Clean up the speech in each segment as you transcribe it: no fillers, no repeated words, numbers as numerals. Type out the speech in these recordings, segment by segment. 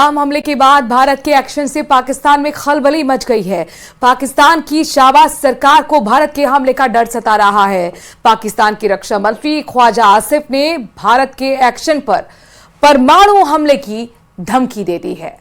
पहलगाम हमले के बाद भारत के एक्शन से पाकिस्तान में खलबली मच गई है। पाकिस्तान की शाहबाज सरकार को भारत के हमले का डर सता रहा है। पाकिस्तान के रक्षा मंत्री ख्वाजा आसिफ ने भारत के एक्शन पर परमाणु हमले की धमकी दे दी है।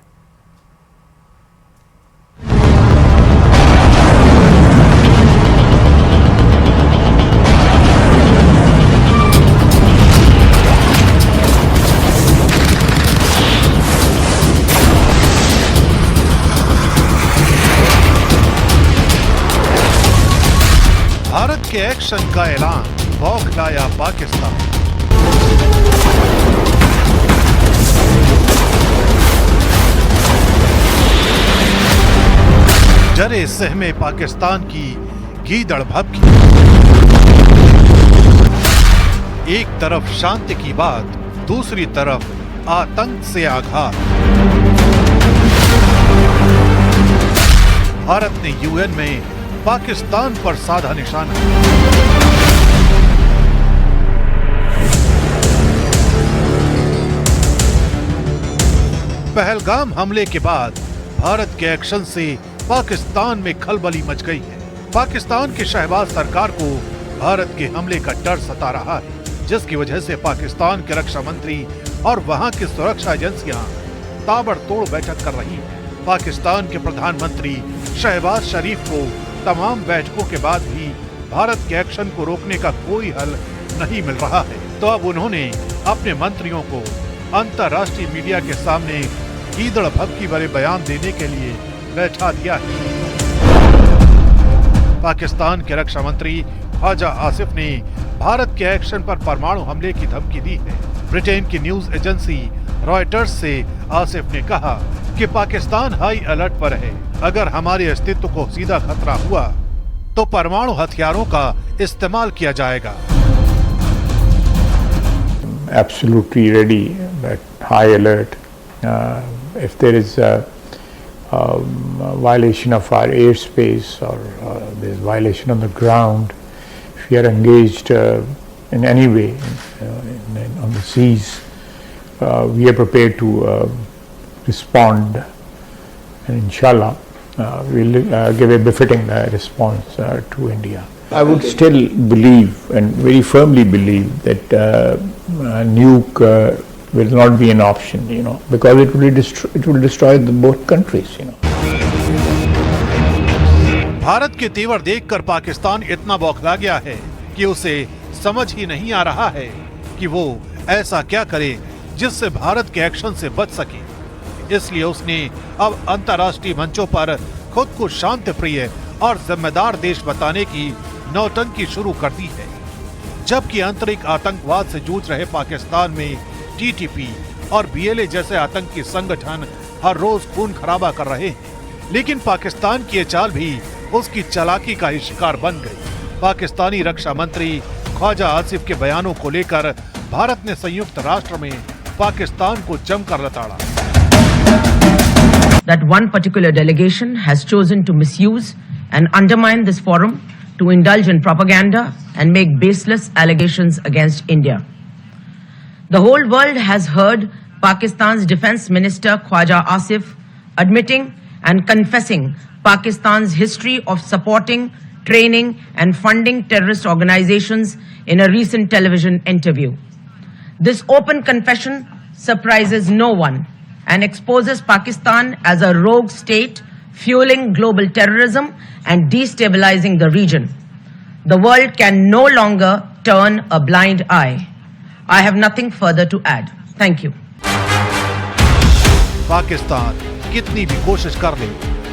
भारत के एक्शन का ऐलान बौखलाया पाकिस्तान। डरे सहमे पाकिस्तान की गीदड़ भभकी। एक तरफ शांति की बात, दूसरी तरफ आतंक से आघात। भारत ने यूएन में पाकिस्तान पर साधा निशाना। पहलगाम हमले के बाद भारत के एक्शन से पाकिस्तान में खलबली मच गई है। पाकिस्तान की शहबाज सरकार को भारत के हमले का डर सता रहा है, जिसकी वजह से पाकिस्तान के रक्षा मंत्री और वहां की सुरक्षा एजेंसियां ताबड़तोड़ बैठक कर रही हैं। पाकिस्तान के प्रधानमंत्री शहबाज शरीफ को तमाम बैठकों के बाद भी भारत के एक्शन को रोकने का कोई हल नहीं मिल रहा है, तो अब उन्होंने अपने मंत्रियों को अंतर्राष्ट्रीय मीडिया के सामने गीदड़ भभकी भरे बयान देने के लिए बैठा दिया है। पाकिस्तान के रक्षा मंत्री ख्वाजा आसिफ ने भारत के एक्शन पर परमाणु हमले की धमकी दी है। ब्रिटेन की न्यूज एजेंसी रॉयटर्स से आसिफ ने कहा कि पाकिस्तान हाई अलर्ट पर है। अगर हमारे अस्तित्व को सीधा खतरा हुआ तो परमाणु हथियारों का इस्तेमाल किया जाएगा। Absolutely ready, but high alert. If there is a violation of our airspace or there is violation on the ground, if we are engaged in any way on the seas, we are prepared to respond, and inshallah we'll give a befitting response to India. I would still believe and very firmly believe that nuke will not be an option, because it will destroy both countries, Bharat के तेवर देखकर पाकिस्तान इतना बौखला गया है कि उसे समझ ही नहीं आ रहा है कि वो ऐसा क्या करे जिससे भारत के एक्शन से बच सके। इसलिए उसने अब अंतर्राष्ट्रीय मंचों पर खुद को शांति प्रिय और जिम्मेदार देश बताने की नौटंकी शुरू कर दी है। जबकि आंतरिक आतंकवाद से जूझ रहे पाकिस्तान में टीटीपी और बीएलए जैसे आतंकी संगठन हर रोज खून खराबा कर रहे हैं, लेकिन पाकिस्तान की ये चाल भी उसकी चालाकी का ही शिकार बन गई। पाकिस्तानी रक्षा मंत्री ख्वाजा आसिफ के बयानों को लेकर भारत ने संयुक्त राष्ट्र में पाकिस्तान को जमकर लताड़ा। That one particular delegation has chosen to misuse and undermine this forum to indulge in propaganda and make baseless allegations against India. The whole world has heard Pakistan's Defence Minister Khwaja Asif admitting and confessing Pakistan's history of supporting, training and funding terrorist organizations in a recent television interview. This open confession surprises no one and exposes Pakistan as a rogue state fueling global terrorism and destabilizing the region. The world can no longer turn a blind eye. I have nothing further to add. Thank you. Pakistan कितनी भी कोशिश कर ले,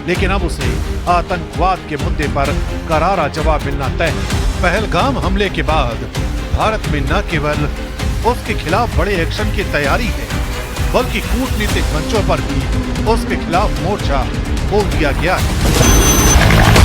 लेकिन अब उसे आतंकवाद के मुद्दे पर करारा जवाब मिलना तय है। पहलगाम हमले के बाद भारत में न केवल उसके खिलाफ बड़े एक्शन की तैयारी है, बल्कि कूटनीतिक मंचों पर भी उसके खिलाफ मोर्चा खोल दिया गया है।